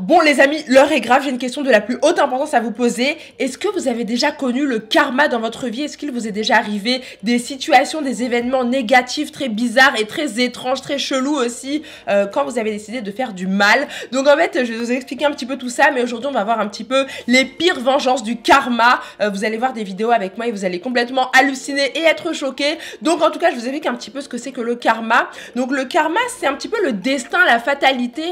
Bon les amis, l'heure est grave, j'ai une question de la plus haute importance à vous poser. Est-ce que vous avez déjà connu le karma dans votre vie? Est-ce qu'il vous est déjà arrivé des situations, des événements négatifs, très bizarres et très étranges, très chelous aussi, quand vous avez décidé de faire du mal? Donc en fait, je vais vous expliquer un petit peu tout ça, mais aujourd'hui on va voir un petit peu les pires vengeances du karma. Vous allez voir des vidéos avec moi et vous allez complètement halluciner et être choqués. Donc en tout cas, je vous explique un petit peu ce que c'est que le karma. Donc le karma, c'est un petit peu le destin, la fatalité.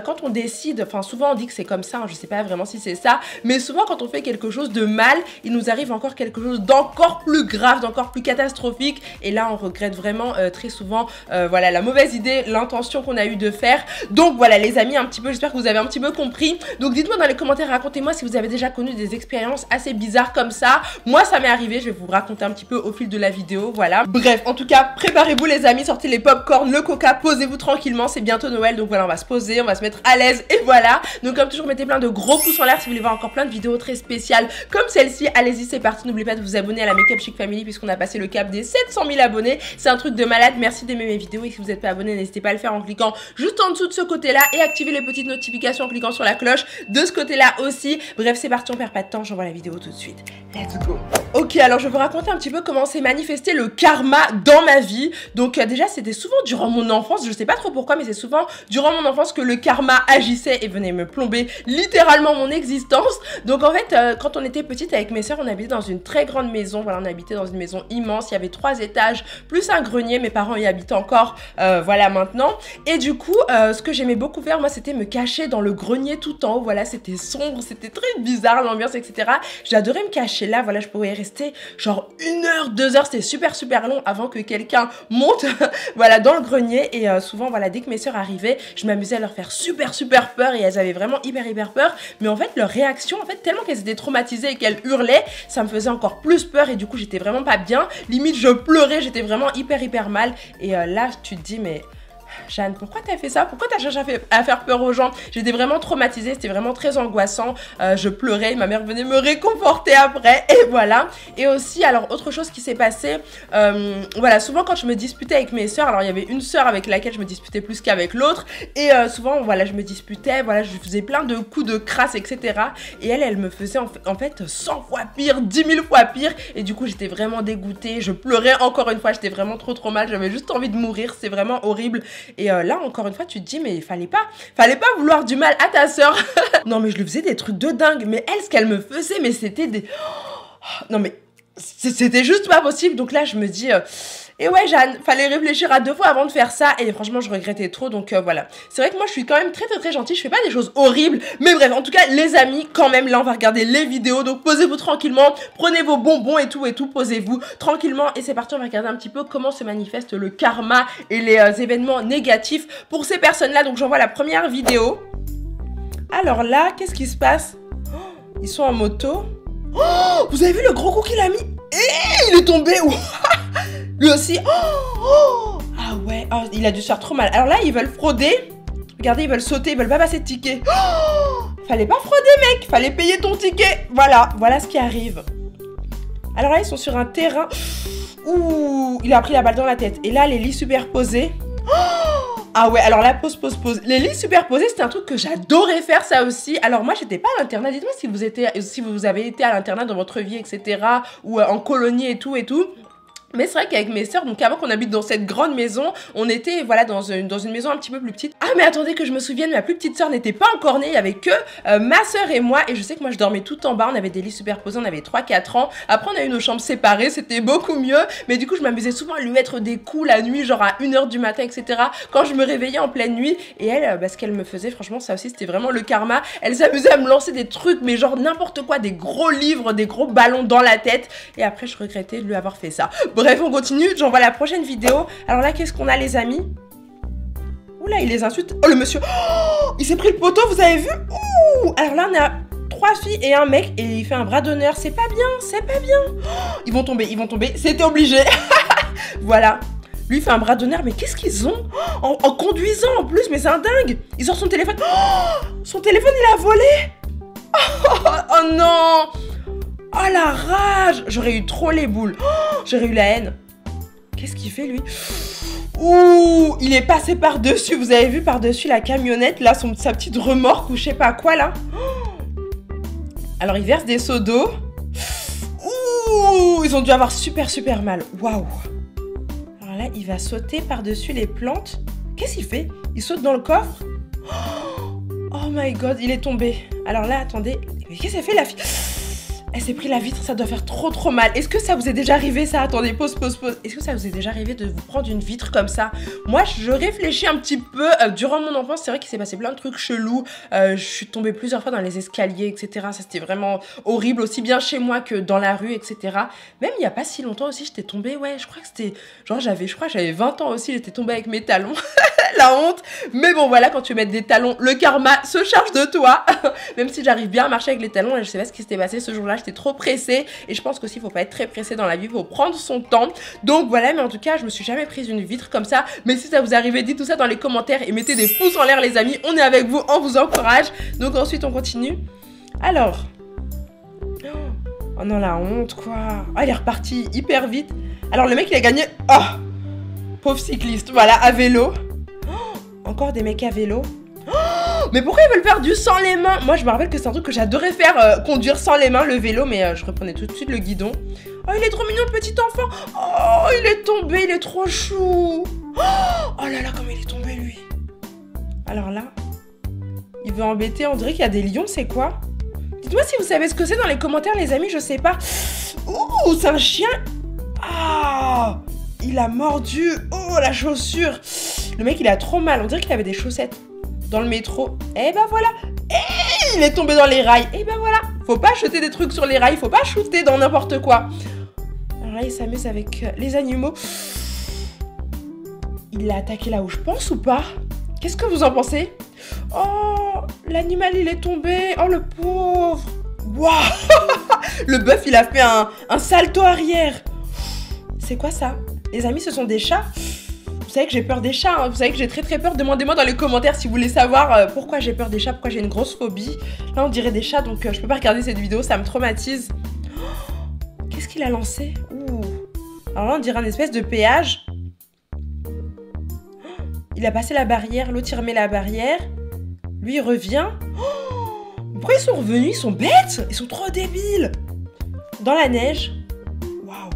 Quand on décide, enfin souvent on dit que c'est comme ça, hein, je sais pas vraiment si c'est ça, mais souvent quand on fait quelque chose de mal, il nous arrive encore quelque chose d'encore plus grave, d'encore plus catastrophique, et là on regrette vraiment très souvent voilà, la mauvaise idée, l'intention qu'on a eu de faire. Donc voilà les amis, un petit peu, j'espère que vous avez un petit peu compris. Donc dites-moi dans les commentaires, racontez-moi si vous avez déjà connu des expériences assez bizarres comme ça. Moi ça m'est arrivé, je vais vous raconter un petit peu au fil de la vidéo, voilà. Bref, en tout cas, préparez-vous les amis, sortez les pop-corn, le coca, posez-vous tranquillement, c'est bientôt Noël, donc voilà, on va se poser, on va se mettre à l'aise, et voilà. Donc comme toujours, mettez plein de gros pouces en l'air si vous voulez voir encore plein de vidéos très spéciales comme celle-ci. Allez-y, c'est parti, n'oubliez pas de vous abonner à la Make Up Chic Family puisqu'on a passé le cap des 700 000 abonnés, c'est un truc de malade. Merci d'aimer mes vidéos et si vous n'êtes pas abonné, n'hésitez pas à le faire en cliquant juste en dessous de ce côté-là et activer les petites notifications en cliquant sur la cloche de ce côté-là aussi. Bref, c'est parti, on perd pas de temps, j'envoie la vidéo tout de suite. Let's go. Ok, alors je vais vous raconter un petit peu comment s'est manifesté le karma dans ma vie. Donc déjà, c'était souvent durant mon enfance, je sais pas trop pourquoi, mais c'est souvent durant mon enfance que le karma agissait et venait me plomber littéralement mon existence. Donc en fait, quand on était petite avec mes soeurs, on habitait dans une très grande maison. Voilà, on habitait dans une maison immense, il y avait 3 étages, plus un grenier, mes parents y habitaient encore, voilà maintenant. Et du coup, ce que j'aimais beaucoup faire, moi, c'était me cacher dans le grenier tout en haut. Voilà, c'était sombre, c'était très bizarre l'ambiance, etc. J'adorais me cacher là, voilà, je pouvais rester genre 1 heure, 2 heures, c'était super long avant que quelqu'un monte, voilà, dans le grenier. Et souvent, voilà, dès que mes soeurs arrivaient, je m'amusais à leur faire super peur et elles avaient vraiment hyper peur. Mais en fait, leur réaction, en fait, tellement qu'elles étaient traumatisées et qu'elles hurlaient, ça me faisait encore plus peur et du coup, j'étais vraiment pas bien. Limite, je pleurais, j'étais vraiment hyper mal. Et là, tu te dis, mais Jeanne, pourquoi t'as fait ça? Pourquoi t'as cherché à faire peur aux gens? J'étais vraiment traumatisée, c'était vraiment très angoissant. Je pleurais, ma mère venait me réconforter après, et voilà. Et aussi, alors, autre chose qui s'est passé, voilà, souvent quand je me disputais avec mes soeurs, alors il y avait une soeur avec laquelle je me disputais plus qu'avec l'autre, et souvent, voilà, je me disputais, voilà, je faisais plein de coups de crasse, etc. Et elle me faisait en fait 100 fois pire, 10 000 fois pire, et du coup, j'étais vraiment dégoûtée, je pleurais encore une fois, j'étais vraiment trop mal, j'avais juste envie de mourir, c'est vraiment horrible. Et là, encore une fois, tu te dis, mais fallait pas vouloir du mal à ta sœur. Non, mais je lui faisais des trucs de dingue. Mais elle, ce qu'elle me faisait, mais c'était des... Non, mais c'était juste pas possible. Donc là, je me dis... Et ouais, Jeanne, fallait réfléchir à 2 fois avant de faire ça. Et franchement, je regrettais trop. Donc voilà. C'est vrai que moi, je suis quand même très gentille. Je fais pas des choses horribles. Mais bref, en tout cas, les amis, quand même, là, on va regarder les vidéos. Donc posez-vous tranquillement. Prenez vos bonbons et tout. Posez-vous tranquillement. Et c'est parti, on va regarder un petit peu comment se manifeste le karma et les événements négatifs pour ces personnes-là. Donc j'envoie la première vidéo. Alors là, qu'est-ce qui se passe? Ils sont en moto. Oh, vous avez vu le gros coup qu'il a mis? Il est tombé. Lui aussi. Ah ouais, il a dû se faire trop mal. Alors là, ils veulent frauder. Regardez, ils veulent sauter, ils veulent pas passer de ticket. Fallait pas frauder, mec. Fallait payer ton ticket. Voilà ce qui arrive. Alors là, ils sont sur un terrain. Ouh, il a pris la balle dans la tête. Et là, les lits superposés. Ah ouais, alors là, pause. Les lits superposés, c'était un truc que j'adorais faire, ça aussi. Alors moi, j'étais pas à l'internat. Dites-moi si vous avez été à l'internat dans votre vie, etc. Ou en colonie et tout. Mais c'est vrai qu'avec mes sœurs, donc avant qu'on habite dans cette grande maison, on était voilà dans une maison un petit peu plus petite. Ah mais attendez que je me souvienne, ma plus petite sœur n'était pas encore née, il y avait que ma sœur et moi. Et je sais que moi je dormais tout en bas, on avait des lits superposés, on avait 3-4 ans. Après on a eu nos chambres séparées, c'était beaucoup mieux. Mais du coup je m'amusais souvent à lui mettre des coups la nuit, genre à 1 h du matin, etc. Quand je me réveillais en pleine nuit. Et elle, ce qu'elle me faisait, franchement ça aussi c'était vraiment le karma. Elle s'amusait à me lancer des trucs, mais genre n'importe quoi, des gros livres, des gros ballons dans la tête. Et après je regrettais de lui avoir fait ça. Bref, on continue, j'envoie la prochaine vidéo. Alors là, qu'est-ce qu'on a, les amis? Oula, il les insulte. Oh, le monsieur. Oh, il s'est pris le poteau, vous avez vu? Ouh. Alors là, on a 3 filles et un mec et il fait un bras d'honneur. C'est pas bien. Oh, ils vont tomber. C'était obligé. Voilà. Lui, il fait un bras d'honneur, mais qu'est-ce qu'ils ont? En conduisant en plus, mais c'est un dingue. Il sort son téléphone. Oh, son téléphone, il a volé. Oh non. Oh la rage. J'aurais eu trop les boules. Oh, j'aurais eu la haine. Qu'est-ce qu'il fait lui? Ouh, il est passé par-dessus. Vous avez vu par-dessus la camionnette, là, sa petite remorque ou je sais pas quoi, là. Alors, il verse des seaux d'eau. Ouh, ils ont dû avoir super mal. Waouh. Alors là, il va sauter par-dessus les plantes. Qu'est-ce qu'il fait? Il saute dans le coffre. Oh my god, il est tombé. Alors là, attendez. Mais qu'est-ce qu'elle fait, la fille? Elle s'est pris la vitre, ça doit faire trop mal. Est-ce que ça vous est déjà arrivé ça? Attendez, pause. Est-ce que ça vous est déjà arrivé de vous prendre une vitre comme ça? Moi, je réfléchis un petit peu. Durant mon enfance, c'est vrai qu'il s'est passé plein de trucs chelous. Je suis tombée plusieurs fois dans les escaliers, etc. Ça, c'était vraiment horrible, aussi bien chez moi que dans la rue, etc. Même il n'y a pas si longtemps aussi, j'étais tombée, ouais, je crois que c'était... Genre, j'avais 20 ans aussi, j'étais tombée avec mes talons. La honte. Mais bon, voilà, quand tu mets des talons, le karma se charge de toi. Même si j'arrive bien à marcher avec les talons, je sais pas ce qui s'était passé ce jour-là, j'étais trop pressée. Et je pense qu'aussi, il faut pas être très pressé dans la vie, il faut prendre son temps. Donc voilà, mais en tout cas, je me suis jamais prise une vitre comme ça. Mais si ça vous arrive, dites tout ça dans les commentaires et mettez des pouces en l'air, les amis. On est avec vous, on vous encourage. Donc ensuite, on continue. Alors. Oh non, la honte, quoi. Oh, il est reparti hyper vite. Alors, le mec, il a gagné. Oh, pauvre cycliste. Voilà, à vélo. Encore des mecs à vélo. Oh, mais pourquoi ils veulent faire du sans les mains? Moi, je me rappelle que c'est un truc que j'adorais faire, conduire sans les mains, le vélo, mais je reprenais tout de suite le guidon. Oh, il est trop mignon, le petit enfant. Oh, il est tombé, il est trop chou. Oh là là, comment il est tombé, lui. Alors là, il veut embêter, on dirait qu'il y a des lions, c'est quoi? Dites-moi si vous savez ce que c'est dans les commentaires, les amis, je sais pas. Ouh, c'est un chien. Ah, il a mordu. Oh, la chaussure. Le mec, il a trop mal. On dirait qu'il avait des chaussettes dans le métro. Et ben voilà. Et il est tombé dans les rails. Et ben voilà. Faut pas jeter des trucs sur les rails. Faut pas shooter dans n'importe quoi. Alors là, il s'amuse avec les animaux. Il l'a attaqué là où je pense ou pas? Qu'est-ce que vous en pensez? Oh, l'animal, il est tombé. Oh, le pauvre. Waouh. Le bœuf, il a fait un salto arrière. C'est quoi ça? Les amis, ce sont des chats. Vous savez que j'ai peur des chats, hein. Vous savez que j'ai très peur. Demandez-moi dans les commentaires si vous voulez savoir pourquoi j'ai peur des chats, pourquoi j'ai une grosse phobie. Là, on dirait des chats, donc je peux pas regarder cette vidéo, ça me traumatise. Oh, qu'est-ce qu'il a lancé? Ouh. Alors là, on dirait un espèce de péage. Oh, il a passé la barrière, l'autre il remet la barrière. Lui, il revient. Oh, pourquoi ils sont revenus? Ils sont bêtes. Ils sont trop débiles. Dans la neige. Waouh.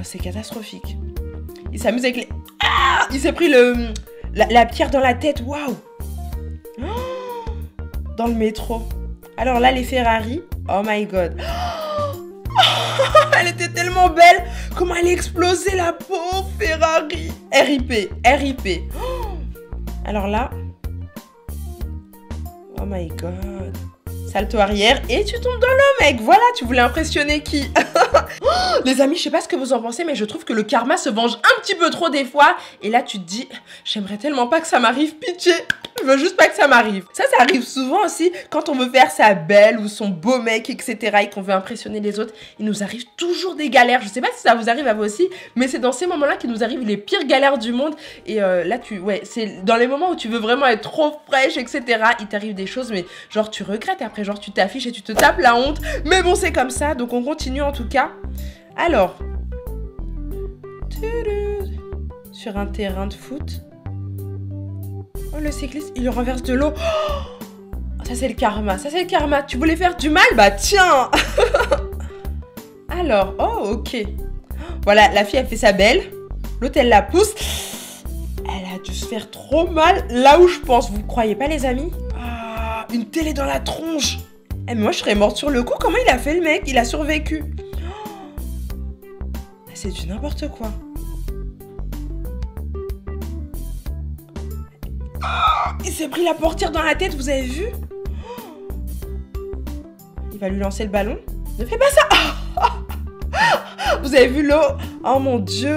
C'est catastrophique. Il s'amuse avec les... Ah, il s'est pris la pierre dans la tête. Waouh. Oh, dans le métro. Alors là, les Ferrari. Oh my god. Oh, elle était tellement belle. Comment elle a explosé, la pauvre Ferrari. RIP. Oh. Alors là. Oh my god. Salto arrière et tu tombes dans l'eau, mec. Voilà, tu voulais impressionner qui? Oh, les amis, je sais pas ce que vous en pensez, mais je trouve que le karma se venge un petit peu trop des fois. Et là, tu te dis, j'aimerais tellement pas que ça m'arrive, pitié. Je veux juste pas que ça m'arrive. Ça arrive souvent aussi quand on veut faire sa belle ou son beau mec, etc. et qu'on veut impressionner les autres. Il nous arrive toujours des galères. Je sais pas si ça vous arrive à vous aussi, mais c'est dans ces moments-là qu'il nous arrivent les pires galères du monde. Et là, c'est dans les moments où tu veux vraiment être trop fraîche, etc. Il t'arrive des choses, mais genre tu regrettes après, genre tu t'affiches et tu te tapes la honte. Mais bon, c'est comme ça, donc on continue en tout cas. Alors, sur un terrain de foot. Oh, le cycliste, il renverse de l'eau. Oh, ça, c'est le karma. Ça, c'est le karma. Tu voulais faire du mal? Bah, tiens. Alors, oh, ok. Voilà, la fille, elle fait sa belle. L'autre, elle la pousse. Elle a dû se faire trop mal. Là où je pense, vous croyez pas, les amis? Ah, une télé dans la tronche. Eh, mais moi, je serais morte sur le coup. Comment il a fait, le mec? Il a survécu. Oh, c'est du n'importe quoi. Il s'est pris la portière dans la tête, vous avez vu? Il va lui lancer le ballon. Ne fais pas ça. Vous avez vu l'eau? Oh mon dieu.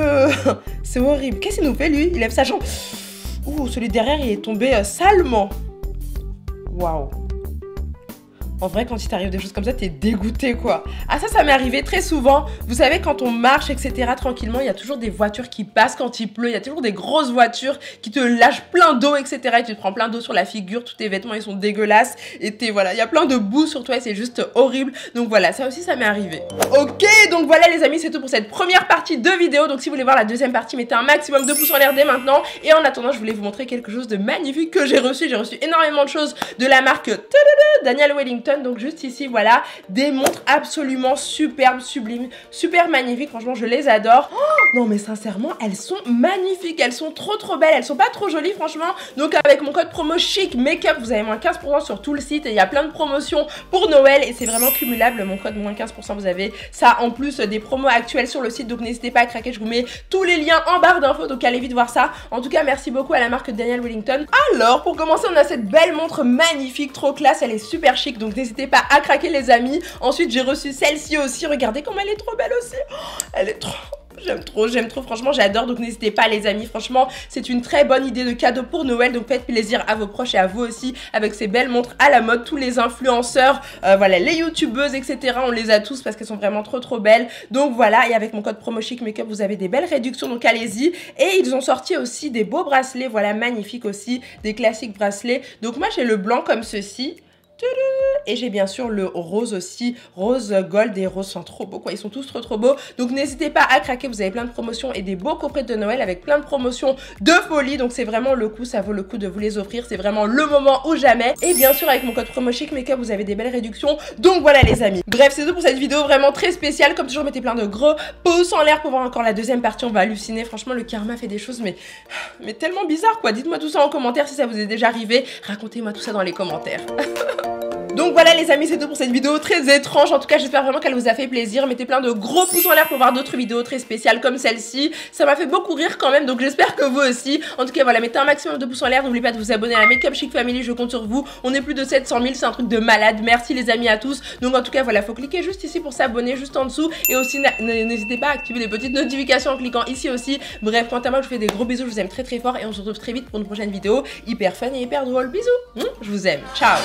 C'est horrible. Qu'est-ce qu'il nous fait, lui? Il lève sa jambe. Ouh, celui derrière, il est tombé salement. Waouh. En vrai, quand il t'arrive des choses comme ça, t'es dégoûté, quoi. Ah, ça m'est arrivé très souvent. Vous savez, quand on marche, etc., tranquillement, il y a toujours des voitures qui passent quand il pleut. Il y a toujours des grosses voitures qui te lâchent plein d'eau, etc. Et tu te prends plein d'eau sur la figure. Tous tes vêtements, ils sont dégueulasses. Et voilà, il y a plein de boue sur toi et c'est juste horrible. Donc voilà, ça aussi, ça m'est arrivé. Ok, donc voilà, les amis, c'est tout pour cette première partie de vidéo. Donc si vous voulez voir la deuxième partie, mettez un maximum de pouces en l'air dès maintenant. Et en attendant, je voulais vous montrer quelque chose de magnifique que j'ai reçu. J'ai reçu énormément de choses de la marque Daniel Wellington. Donc juste ici, voilà, des montres absolument superbes, sublimes, super magnifiques. Franchement, je les adore. Oh, non mais sincèrement, elles sont magnifiques. Elles sont trop belles. Elles sont pas trop jolies, franchement. Donc avec mon code promo Chic Makeup, vous avez moins 15% sur tout le site. Et il y a plein de promotions pour Noël. Et c'est vraiment cumulable. Mon code moins 15%, vous avez ça en plus des promos actuelles sur le site. Donc n'hésitez pas à craquer. Je vous mets tous les liens en barre d'infos. Donc allez vite voir ça. En tout cas, merci beaucoup à la marque Daniel Wellington. Alors, pour commencer, on a cette belle montre magnifique, trop classe. Elle est super chic. Donc n'hésitez pas à craquer, les amis. Ensuite, j'ai reçu celle-ci aussi. Regardez comme elle est trop belle aussi. Oh, elle est trop... J'aime trop, franchement j'adore, donc n'hésitez pas les amis, franchement c'est une très bonne idée de cadeau pour Noël, donc faites plaisir à vos proches et à vous aussi avec ces belles montres à la mode. Tous les influenceurs, voilà, les youtubeuses, etc. on les a tous parce qu'elles sont vraiment trop belles, donc voilà. Et avec mon code promo Chic Makeup, vous avez des belles réductions, donc allez-y. Et ils ont sorti aussi des beaux bracelets, voilà, magnifiques aussi, des classiques bracelets. Donc moi j'ai le blanc comme ceci. Et j'ai bien sûr le rose aussi, rose gold, et roses sont trop beaux quoi, ils sont tous trop beaux. Donc n'hésitez pas à craquer, vous avez plein de promotions et des beaux coffrets de Noël avec plein de promotions de folie. Donc c'est vraiment le coup, ça vaut le coup de vous les offrir, c'est vraiment le moment ou jamais. Et bien sûr avec mon code promo Chic Makeup, vous avez des belles réductions. Donc voilà les amis, bref c'est tout pour cette vidéo vraiment très spéciale. Comme toujours, mettez plein de gros pouces en l'air pour voir encore la deuxième partie, on va halluciner. Franchement le karma fait des choses mais tellement bizarres quoi. Dites-moi tout ça en commentaire si ça vous est déjà arrivé, racontez-moi tout ça dans les commentaires. Donc voilà les amis, c'est tout pour cette vidéo très étrange. En tout cas j'espère vraiment qu'elle vous a fait plaisir. Mettez plein de gros pouces en l'air pour voir d'autres vidéos très spéciales comme celle-ci. Ça m'a fait beaucoup rire quand même, donc j'espère que vous aussi. En tout cas voilà, mettez un maximum de pouces en l'air. N'oubliez pas de vous abonner à la Makeup Chic Family, je compte sur vous. On est plus de 700 000, c'est un truc de malade. Merci les amis à tous. Donc en tout cas voilà, faut cliquer juste ici pour s'abonner, juste en dessous. Et aussi n'hésitez pas à activer les petites notifications en cliquant ici aussi. Bref, quant à moi je vous fais des gros bisous, je vous aime très fort. Et on se retrouve très vite pour une prochaine vidéo hyper fun et hyper drôle. Bisous, je vous aime, ciao.